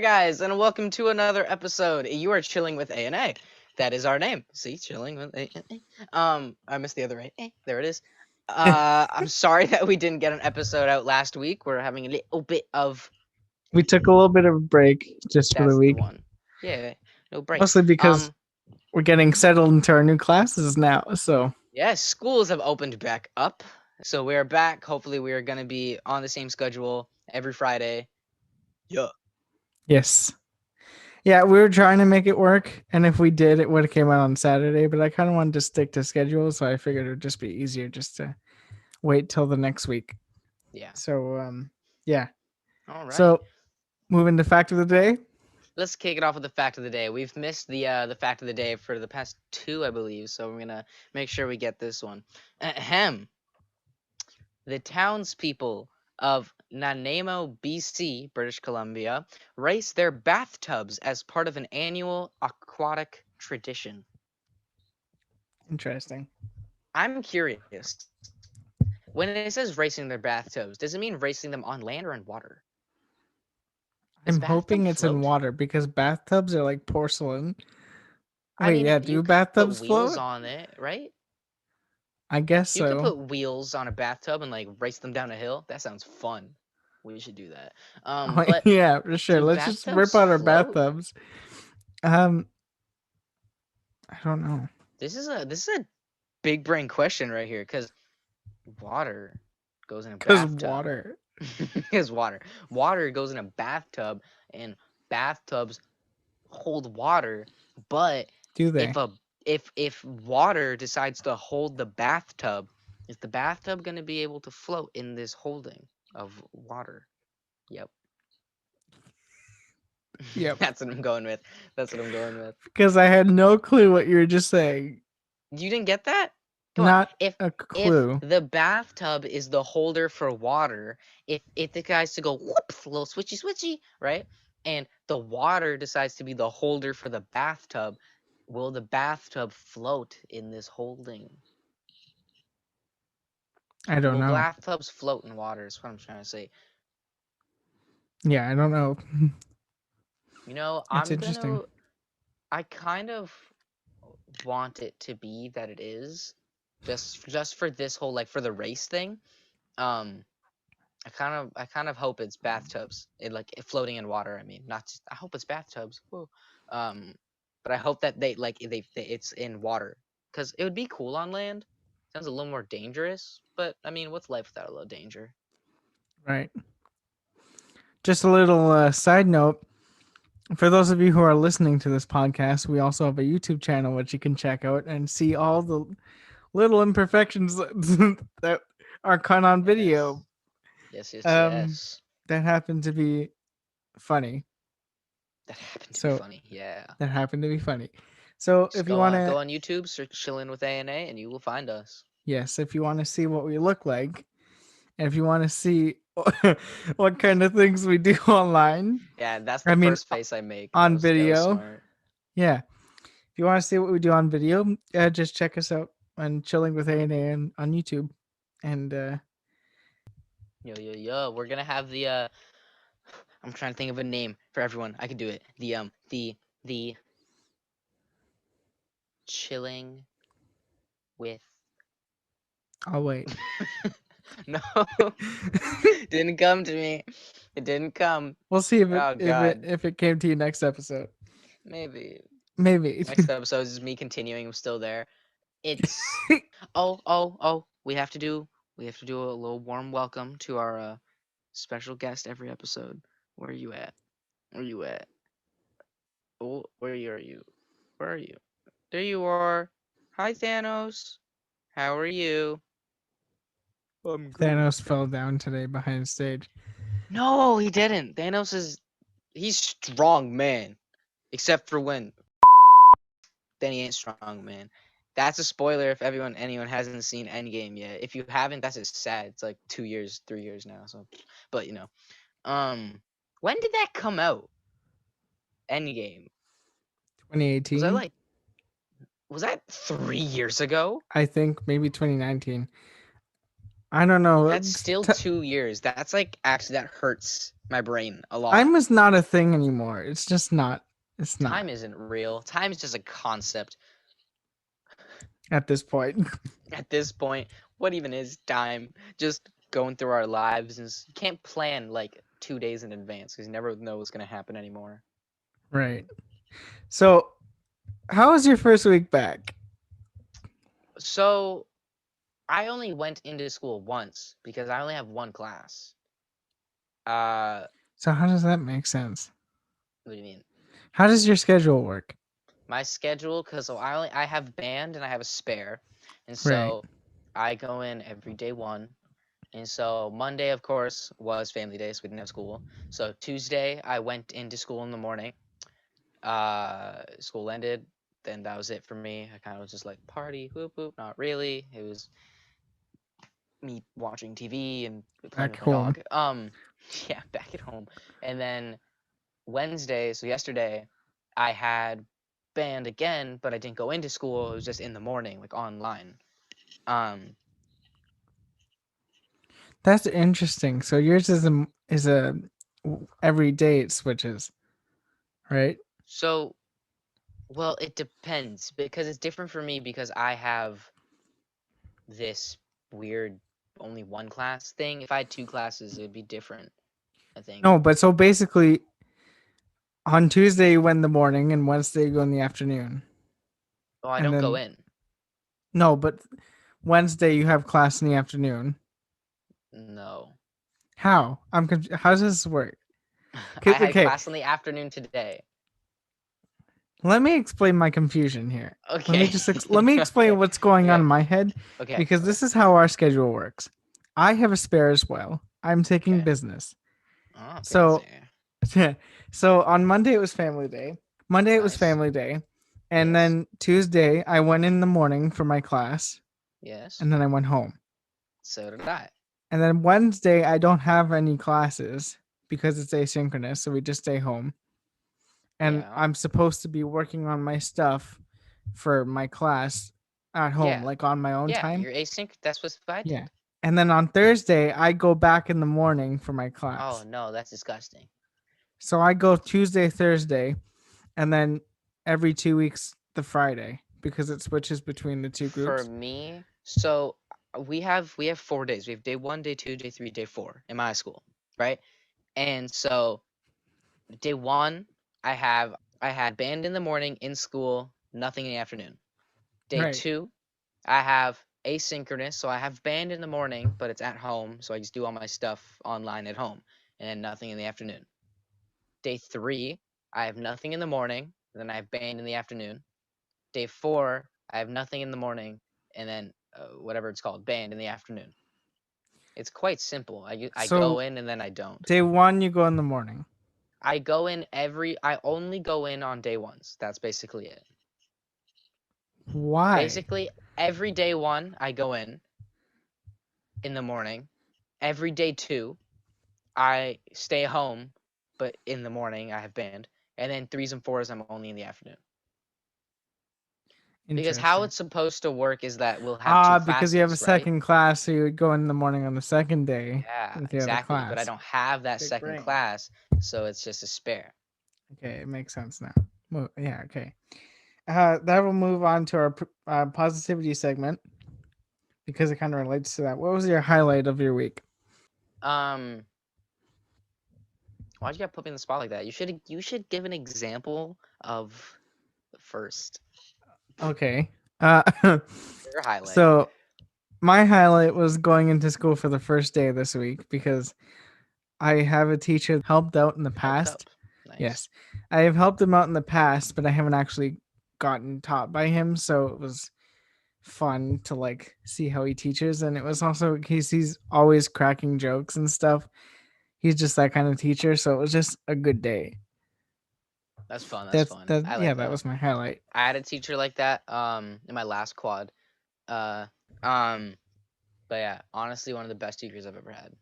guys, and welcome to another episode. You are chilling with A&A. That is our name. See, chilling with A&A. I missed the other A. There it is. I'm sorry that we didn't get an episode out last week. We're having a little bit of. We took a little bit of a break just for the That's the week, one. Yeah, no break. mostly because we're getting settled into our new classes now. So Yes, schools have opened back up. So we're back. Hopefully, we are going to be on the same schedule every Friday. Yeah. yes, yeah, we were trying to make it work, and if we did, it would have came out on Saturday. But I kind of wanted to stick to schedule, so I figured it would just be easier just to wait till the next week. Yeah. So yeah. All right. So moving to fact of the day. Let's kick it off with the fact of the day. We've missed the fact of the day for the past two, I believe, so we're gonna make sure we get this one. Ahem. The townspeople of Nanaimo, BC, British Columbia, race their bathtubs as part of an annual aquatic tradition. Interesting. I'm curious. When it says racing their bathtubs, does it mean racing them on land or in water? I'm hoping it's in water because bathtubs are like porcelain. Wait, yeah, do bathtubs put wheels float? on it, right? I guess so. You could put wheels on a bathtub and like race them down a hill. That sounds fun. We should do that. But yeah, for sure. Let's just rip out our bathtubs. I don't know. This is a big brain question right here because water goes in a bathtub. Because water goes in a bathtub, and bathtubs hold water. But do they? If water decides to hold the bathtub, is the bathtub going to be able to float in this holding of water? Yep. Yep. That's what I'm going with. Because I had no clue what you were just saying. You didn't get that? Not a clue. If the bathtub is the holder for water, if it decides to go whoops, a little switchy, right? And the water decides to be the holder for the bathtub, will the bathtub float in this holding? I don't know. Bathtubs float in water is what I'm trying to say. Yeah, I don't know. You know, interesting. I kind of want it to be that it is just for this whole like for the race thing. I kind of hope it's bathtubs. Floating in water. I mean, I hope it's bathtubs. Whoa. But I hope that it's in water because it would be cool on land. Sounds a little more dangerous, but I mean, what's life without a little danger? Right. Just a little side note. For those of you who are listening to this podcast, we also have a YouTube channel which you can check out and see all the little imperfections that are caught on video. Yes. That happen to be funny. That happened to be funny. So if you want to go on YouTube, search "Chillin' with A&A," and you will find us. Yes, if you want to see what we look like, and if you want to see what kind of things we do online. Yeah, that's the first face I make on video. Yeah, if you want to see what we do on video, just check us out on Chilling with A&A on YouTube, and yo, we're gonna have the I'm trying to think of a name for everyone. I can do it. The Chilling with. I'll wait. No, didn't come to me. It didn't come. We'll see if it came to you next episode. Maybe. Next episode is me continuing. I'm still there. It's oh. We have to do a little warm welcome to our special guest every episode. Where are you at? Oh, where are you? There you are. Hi, Thanos. How are you? Thanos fell down today behind stage. No, he didn't. He's strong, man. Except for when then he ain't strong, man. That's a spoiler if anyone hasn't seen Endgame yet. If you haven't, that's just sad. It's like 2 years, 3 years now. So, but when did that come out? Endgame. 2018. Was that 3 years ago? I think maybe 2019. I don't know. That's still 2 years. That's like actually that hurts my brain a lot. Time is not a thing anymore. It's just not. It's not Time isn't real. Time is just a concept. at this point. At this point, what even is time? Just going through our lives, and you can't plan like 2 days in advance because you never know what's gonna happen anymore. Right. So, how was your first week back? So I only went into school once because I only have one class. So how does that make sense? What do you mean? How does your schedule work? My schedule, because I have band and I have a spare, and Right. so I go in every day one. And so Monday, of course, was family day, so we didn't have school. So Tuesday, I went into school in the morning. School ended. Then that was it for me. I kind of was just like party, whoop whoop. Not really. It was me watching TV and playing Back with my home. dog. Yeah, back at home. And then Wednesday, so yesterday, I had band again, but I didn't go into school. It was just in the morning, like online. That's interesting. So yours is a every day it switches, right? So, well, it depends because it's different for me because I have this weird only one class thing. If I had two classes, it'd be different, I think. No, but so basically, on Tuesday you went in the morning, and Wednesday you go in the afternoon. Oh, I And don't go then in. no, but Wednesday you have class in the afternoon. No. How? How does this work? I had Okay, class in the afternoon today. let me explain my confusion here. Okay. Let me just let me explain Okay. what's going on Okay. in my head, Okay. because this is how our schedule works. I have a spare as well. I'm taking Okay. business. Oh, So fancy. so on Monday it was family day. Monday it was Nice. family day. And Yes. then Tuesday I went in the morning for my class, Yes. and then I went home. So did I. And then Wednesday I don't have any classes because it's asynchronous, so we just stay home. And Yeah. I'm supposed to be working on my stuff for my class at home, Yeah. like on my own Yeah. time. You're async. That's what I did. Yeah. And then on Thursday I go back in the morning for my Oh class. no, that's disgusting. So I go Tuesday, Thursday, and then every 2 weeks the Friday, because it switches between the two For groups. me, so we have 4 days. We have day 1, day 2, day 3, day 4 in my school, right? And so day 1, I had band in the morning in school, nothing in the afternoon. Day Right. 2, I have asynchronous, so I have band in the morning, but it's at home, so I just do all my stuff online at home, and then nothing in the afternoon. Day 3, I have nothing in the morning, and then I have band in the afternoon. Day 4, I have nothing in the morning, and then whatever it's called, band in the afternoon. It's quite simple. I go So in and then I don't. day one you go in the morning. I go in I only go in on day ones. That's basically it. Why? Basically, every day one, I go in the morning. Every day 2, I stay home, but in the morning, I have band. And then 3s and 4s, I'm only in the afternoon. Because how Interesting. it's supposed to work is that we'll have 2 Because you have a classes, right? second class, so you would go in the morning on the second day Yeah, with the other exactly. But I class. don't have that Big second brain. class, so it's just a spare. Okay, it makes sense now. Yeah, okay. That will move on to our positivity segment, because it kind of relates to that. What was your highlight of your week? Why'd you gotta put me in the spot like that? You should give an example of the first. Okay. Your highlight. So my highlight was going into school for the first day this week, because I have a teacher that helped out in the Helped past. up. Nice. Yes, I have helped him out in the past, but I haven't actually gotten taught by him, so it was fun to like see how he teaches. And it was also he's always cracking jokes and stuff. He's just that kind of teacher, so it was just a good day. That's fun. That's That's fun. that I Yeah, like that that. was my highlight. I had a teacher like that in my last quad. Uh um but yeah, honestly one of the best teachers I've ever had.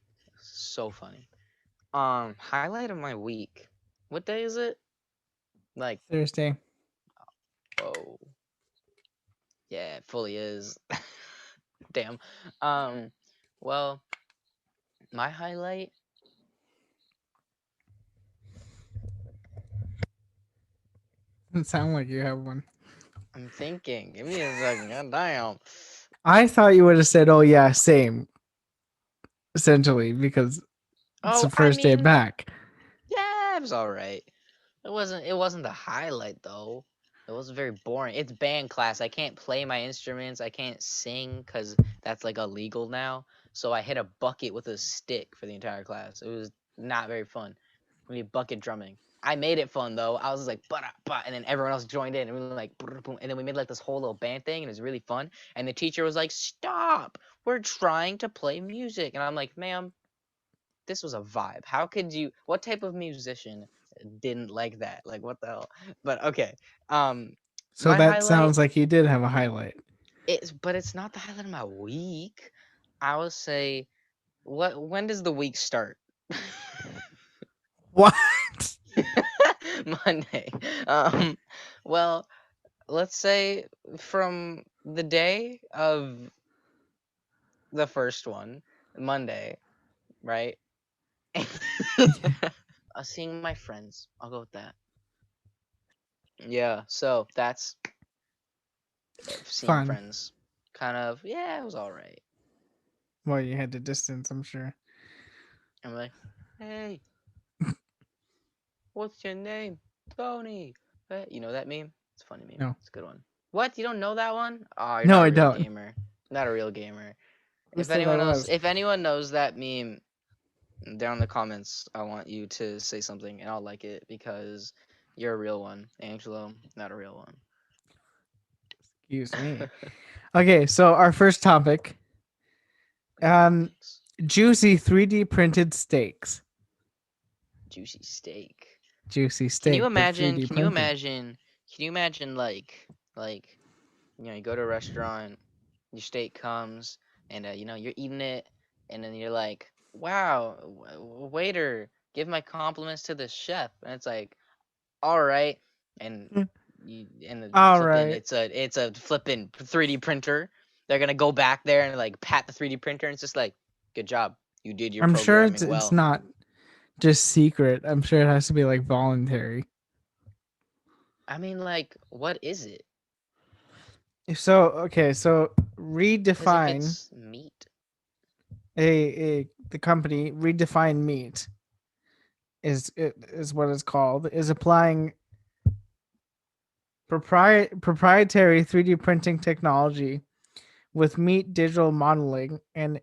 So funny. Highlight of my week. What day is it? Like, Thursday. whoa. Yeah, it fully is. Damn. Um Well, my highlight. Doesn't sound like you have one. I'm thinking. Give me a second. God damn. I thought you would have said, "Oh yeah, same." Essentially, because it's Oh, the I first day mean, back. yeah, it was all right. It wasn't the highlight though. It was very boring. It's band class. I can't play my instruments. I can't sing because that's like illegal now. So I hit a bucket with a stick for the entire class. It was not very fun. We need bucket drumming. I made it fun though. I was like, but, and then everyone else joined in, and we were like, boom, and then we made like this whole little band thing, and it was really fun. And the teacher was like, "Stop! We're trying to play music," and I'm like, "Ma'am, this was a vibe. How could you? What type of musician didn't like that? Like, what the hell?" But okay, So my that highlight sounds like you did have a highlight. but it's not the highlight of my week. I would say, when does the week start? What? Monday. Well, let's say from the day of the first one, Monday, right? Seeing my friends. I'll go with that. Yeah, so that's seeing Fun. friends. Kind of, yeah, it was all right. Well, you had to distance, I'm sure. I'm like, "Hey, what's your name? Tony." You know that meme? It's a funny meme. No. It's a good one. What? You don't know that one? Oh, you're No, not a I real don't. gamer. Not a real gamer. Who said I was? If anyone knows that meme, down in the comments, I want you to say something, and I'll like it because you're a real one. Angelo, not a real one. Excuse me. Okay, so our first topic. Topics. Juicy 3D printed steaks. Juicy steak. Juicy Can you steak, but imagine? 3D Can you printed. imagine? Can you imagine like you go to a restaurant, your steak comes, and you're eating it, and then you're like, "Wow, waiter, give my compliments to the chef," and it's like, "All right," and Mm. the All flipping, right. it's a flipping 3D printer. They're gonna go back there and like pat the 3D printer, and it's just like, "Good job, you did your I'm sure it's programming it's well." not just secret. I'm sure it has to be like voluntary. I mean, like, what is it? So okay, so Because if redefine it's meat. a the company redefine meat is what it's called, is applying proprietary 3D printing technology with meat digital modeling and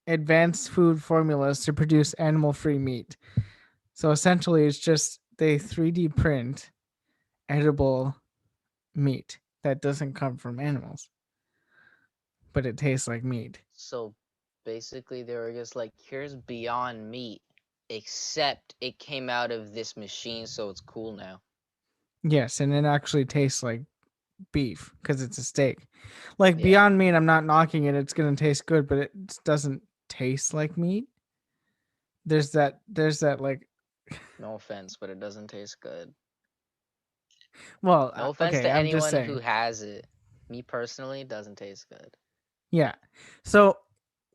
advanced food formulas to produce animal-free meat. So essentially, it's just they 3D print edible meat that doesn't come from animals, but it tastes like meat. So basically, they were just like, here's Beyond Meat, except it came out of this machine, so it's cool now. Yes, and it actually tastes like beef because it's a steak. Like Yeah. Beyond Meat, I'm not knocking it. It's gonna taste good, but it doesn't taste like meat. There's that like, No offense, but it doesn't taste good. well, No offense okay, to I'm just anyone who saying. has it. Me personally, it doesn't taste good. Yeah. So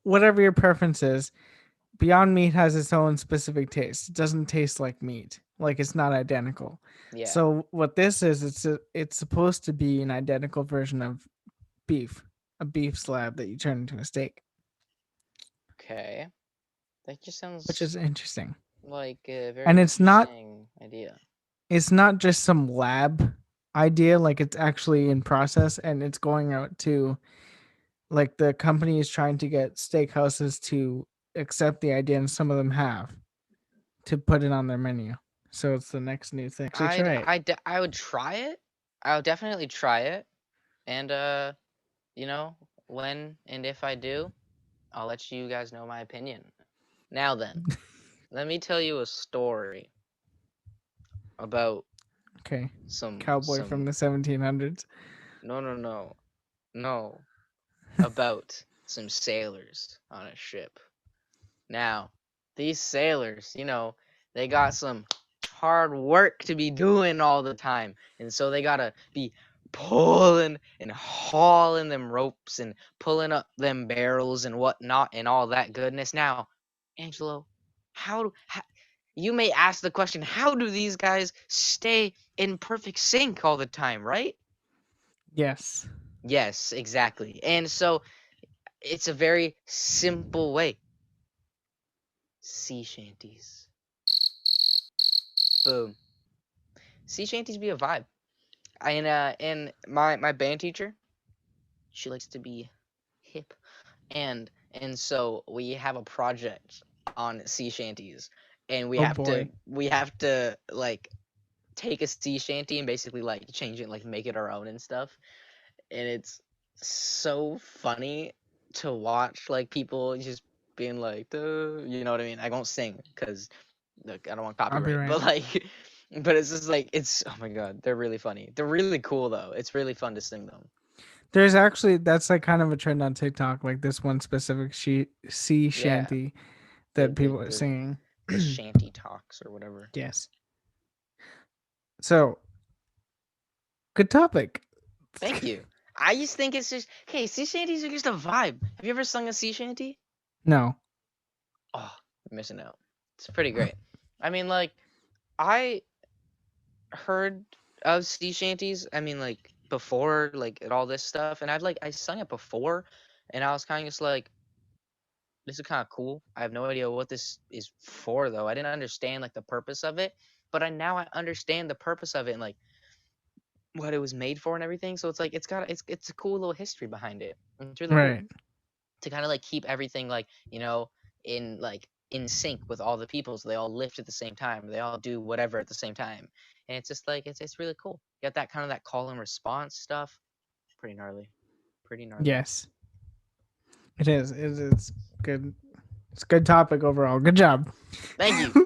whatever your preference is, Beyond Meat has its own specific taste. It doesn't taste like meat. Like it's not identical. Yeah. So what this is, it's supposed to be an identical version of beef, a beef slab that you turn into a steak, Okay. That just which sounds is interesting. like a very And interesting idea. it's not just some lab idea, like it's actually in process and it's going out to, like, the company is trying to get steakhouses to accept the idea, and some of them have, to put it on their menu. So it's the next new thing. Actually try it. I would try it. I would definitely try it. And when and if I do, I'll let you guys know my opinion. Now then, let me tell you a story about Okay. some Cowboy from some the 1700s. no about some sailors on a ship. Now, these sailors, they got some hard work to be doing all the time, and so they gotta be pulling and hauling them ropes and pulling up them barrels and whatnot and all that goodness. Now, Angelo, how you may ask the question, how do these guys stay in perfect sync all the time, right? Yes. Yes, exactly. And so it's a very simple way. Sea shanties. Boom. Sea shanties be a vibe. And my band teacher, she likes to be hip. And so we have a project on sea shanties, and we Oh have to boy. we have to like take a sea shanty and basically like change it, like make it our own and stuff. And it's so funny to watch, like people just being like, "Duh," you know what I mean? I won't sing because look, I don't want copyright, Copyright. but like, but it's just like it's oh my god, they're really funny. They're really cool though. It's really fun to sing them. There's actually that's like kind of a trend on TikTok, like this one specific sea Yeah, shanty the that the people are the, singing. the shanty talks or whatever. Yes. So, good topic. Thank you. I just think it's just okay. Sea shanties are just a vibe. Have you ever sung a sea shanty? No. Oh, you're missing out. It's pretty great. I mean, like I heard of sea shanties. I mean, like before, like and all this stuff, and I sung it before, and I was kind of just like, this is kind of cool. I have no idea what this is for though. I didn't understand like the purpose of it, but I understand the purpose of it and like what it was made for and everything. So it's like it's a cool little history behind it. And it's really cool Right. to kind of like keep everything like in sync with all the people, so they all lift at the same time. They all do whatever at the same time, and it's just like it's really cool. You got that kind of that call and response stuff. Pretty gnarly. Pretty gnarly. Yes. It is. It's good. It's a good topic overall. Good job. Thank you.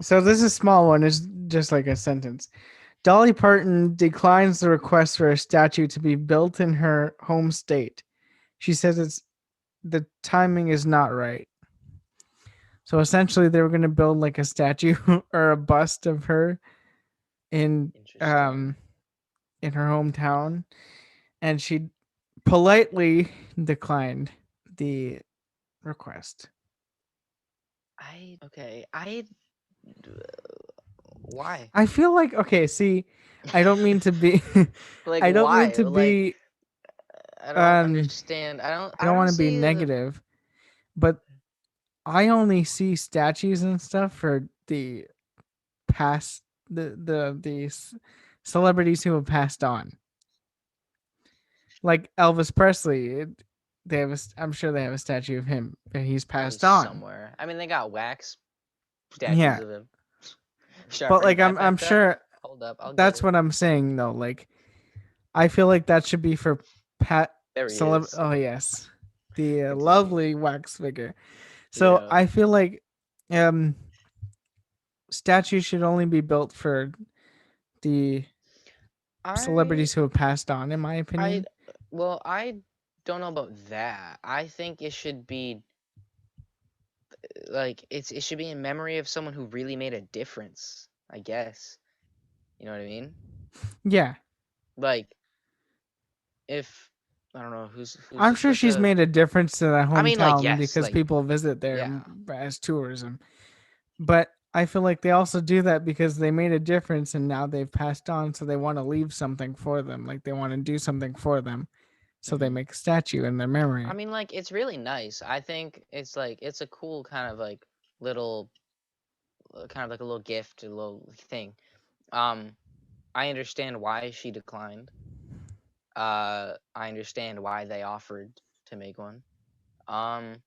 So this is a small one. It's just like a sentence. Dolly Parton declines the request for a statue to be built in her home state. She says it's the timing is not right. So essentially, they were going to build like a statue or a bust of her in Interesting. in her hometown, and she politely declined the request. I okay. I why? I feel like okay. See, I don't mean to be. Like I don't mean why? to Like be. I don't Um, understand. I I don't don't want to be see the negative, but I only see statues and stuff for the past the celebrities who have passed on, like Elvis Presley. They have I'm sure they have a statue of him, but he's probably passed on. somewhere. I mean, they got wax statues Yeah, of him. Should I but bring like that I'm back up? sure Hold up, I'll get that's it. what I'm saying though. Like I feel like that should be for Pat There he celeb. is. Oh yes, the Good to see. lovely wax figure. So Yeah. I feel like um statues should only be built for the I celebrities who have passed on, in my I opinion. well, I don't know about that. I think it should be like it should be in memory of someone who really made a difference, I guess. You know what I mean? Yeah, Like if I don't know I'm who's sure like she's a made a difference to that I mean like hometown yes, because like people visit there yeah. as tourism. But I feel like they also do that because they made a difference and now they've passed on, so they want to leave something for them. Like they want to do something for them, so they hmm make a statue in their I memory. mean like it's really nice. I think it's like it's a cool kind of like little kind of like a little gift, a little thing. Um I understand why she declined. I understand why they offered to make one. Um,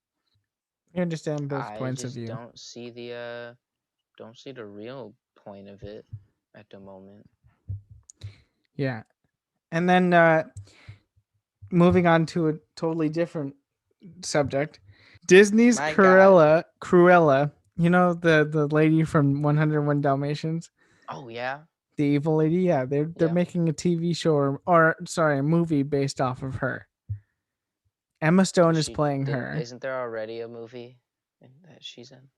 You understand both I points of just view. don't see the real point of it at the moment. Yeah. And then moving on to a totally different subject. Disney's My guy. Cruella, you know the lady from 101 Dalmatians, Oh yeah, the evil lady. Yeah, they're yeah. making a TV show or sorry, a movie based off of her. Emma Stone is playing her. Isn't there already a movie that she's in?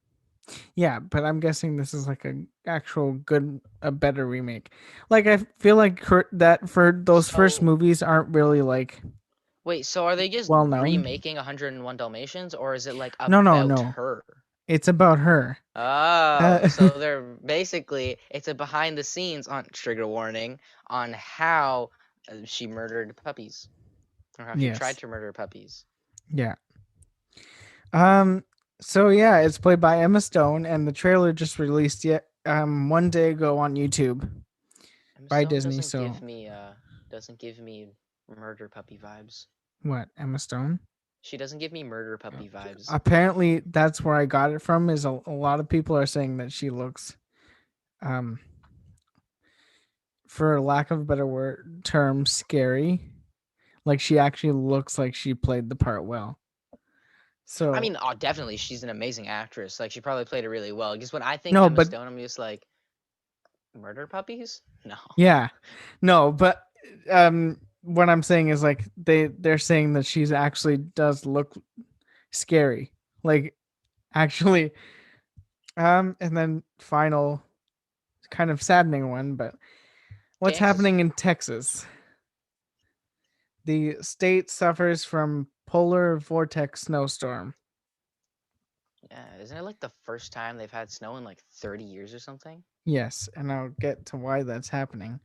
Yeah, but I'm guessing this is like a better remake. Like I feel like that for those first So movies aren't really like wait, so are they just well known. remaking 101 Dalmatians, or is it like No, no, about no. her? It's about her. Oh, Uh, so they're basically it's a behind the scenes on trigger warning on how she murdered puppies or how she tried yes. to murder puppies. Yeah. Um. So yeah, it's played by Emma Stone, and the trailer just released yet one day ago on YouTube Emma by Stone Disney. So doesn't give me murder puppy vibes. what? Emma Stone? She doesn't give me murder puppy vibes. Apparently, that's where I got it from. Is a lot of people are saying that she looks, um, for lack of a better word term, scary. Like she actually looks like she played the part well. I So mean, oh, definitely, she's an amazing actress. Like, she probably played it really well. Because when I think no, Emma but Stone, I'm just like, murder puppies? No. yeah, no, but what I'm saying is like they're saying that she's actually does look scary, like actually. And then final, kind of saddening one, but what's Kansas? happening in Texas? The state suffers from polar vortex snowstorm. Yeah, isn't it like the first time they've had snow in like 30 years or something? Yes, and I'll get to why that's happening.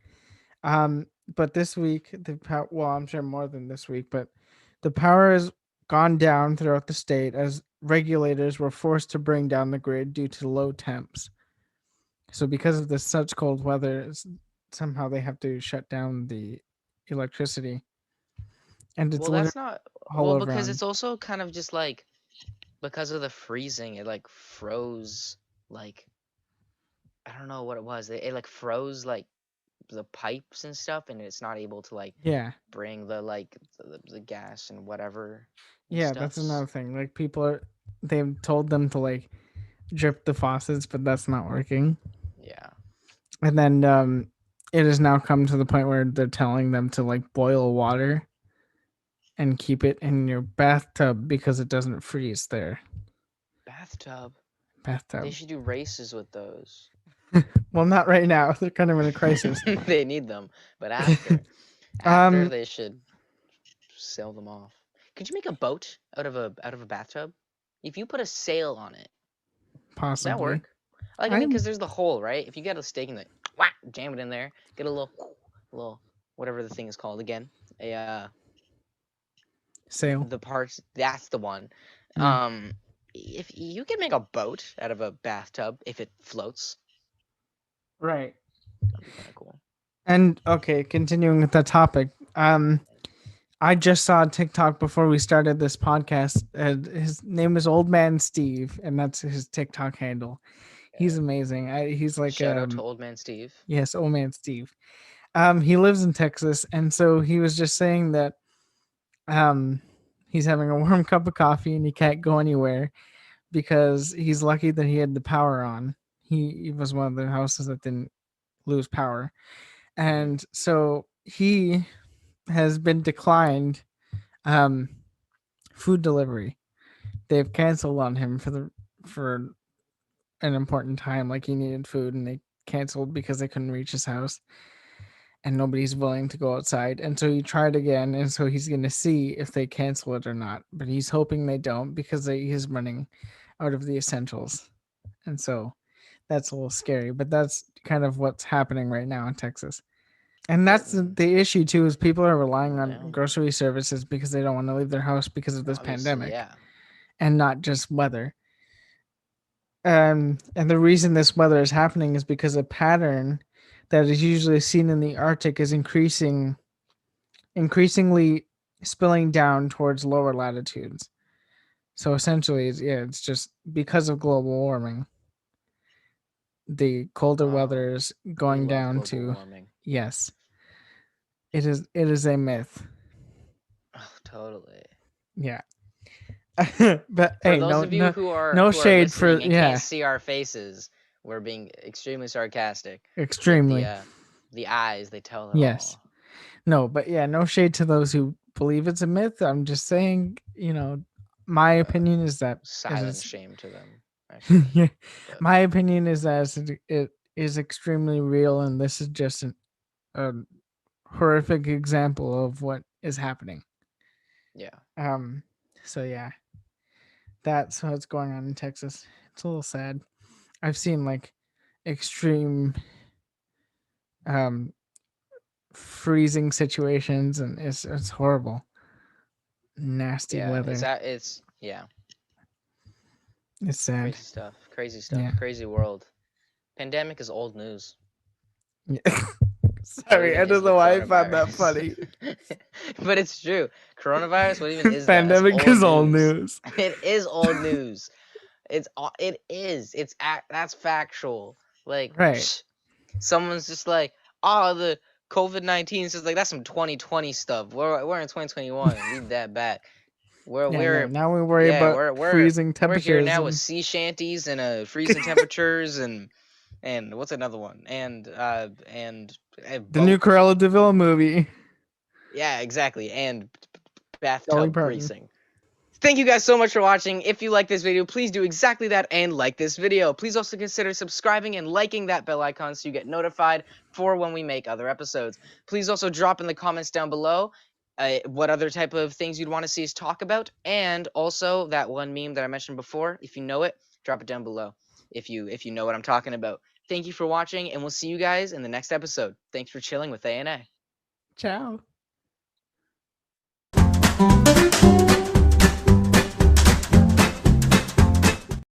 But this week, well, I'm sure more than this week, but the power has gone down throughout the state as regulators were forced to bring down the grid due to low temps. So, because of this such cold weather, somehow they have to shut down the electricity, and it's Well, literally that's not. all Well, over because on. it's also kind of just like because of the freezing, it like froze. Like I don't know what it was. It like froze like the pipes and stuff, and it's not able to like Yeah, bring the like the gas and whatever and yeah, that's stuffs. another thing. Like they've told them to like drip the faucets, but that's not working. Yeah. And then it has now come to the point where they're telling them to like boil water and keep it in your bathtub because it doesn't freeze there. Bathtub. They Bathtub. should do races with those. Well, not right now. They're kind of in a crisis. They need them, but after um, they should sail them off. Could you make a boat out of a bathtub? If you put a sail on it, would that possibly. work? Like I mean, I'm because there's the hole, right? If you get a stake and like whack, jam it in there, get a little whatever the thing is called again, a sail. the parts. That's the one. Mm. If you can make a boat out of a bathtub, if it floats, Right. that'd be kind of cool. And okay, continuing with the topic. I just saw a TikTok before we started this podcast. His name is Old Man Steve, and that's his TikTok handle. He's Okay. amazing. He's like Shout out to Old Man Steve. yes, Old Man Steve. He lives in Texas, and so he was just saying that um he's having a warm cup of coffee and he can't go anywhere because he's lucky that he had the power on. He was one of the houses that didn't lose power, Hmm. and so he has been declined um food delivery. They've canceled on him for an important time, like he needed food, and they canceled because they couldn't reach his house, and nobody's willing to go outside. And so he tried again, and so he's going to see if they cancel it or not. But he's hoping they don't because he's running out of the essentials, and so that's a little scary. But that's kind of what's happening right now in Texas. And that's Well, the issue too, is people are relying on yeah, grocery services because they don't want to leave their house because of this obviously, pandemic yeah. and not just weather. And the reason this weather is happening is because a pattern that is usually seen in the Arctic is increasingly spilling down towards lower latitudes. So essentially, it's just because of global warming, the colder Oh, weather is we going love down global to warming. yes. It is a myth. Oh, totally. Yeah. But For hey, those no of you no no who are shade for listening and can't yeah, see our faces, we're being extremely sarcastic. But extremely. the eyes, they tell it Yes. all. No, but yeah, no shade to those who believe it's a myth. I'm just saying, my Uh, opinion is that it silent is shame to them. actually. Yeah. But My opinion is that it is extremely real, and this is just a horrific example of what is happening. yeah, So yeah, that's what's going on in Texas. It's a little sad. I've seen like extreme freezing situations, and it's horrible. Nasty yeah, weather. it's yeah, It's sad. crazy stuff, Yeah. crazy world. Pandemic is old news. Yeah. What Sorry, even I is don't the know why I found that coronavirus? funny. But it's true. Coronavirus, what even is that? That's Pandemic old is old news. news. It is old news. It is. That's factual. Like Right. someone's just like, oh, the COVID-19 is like that's some 2020 stuff. We're in 2021. Leave that back. We're Now we worry yeah, about freezing we're here temperatures now with and sea shanties and freezing temperatures and what's another one? And a the new boat. Cruella de Vil movie. Yeah, exactly. And Dolly bathtub Parton. greasing. Thank you guys so much for watching. If you like this video, please do exactly that and like this video. Please also consider subscribing and liking that bell icon so you get notified for when we make other episodes. Please also drop in the comments down below what other type of things you'd want to see us talk about, and also that one meme that I mentioned before. If you know it, drop it down below if you know what I'm talking about. Thank you for watching, and we'll see you guys in the next episode. Thanks for chilling with ANA. Ciao.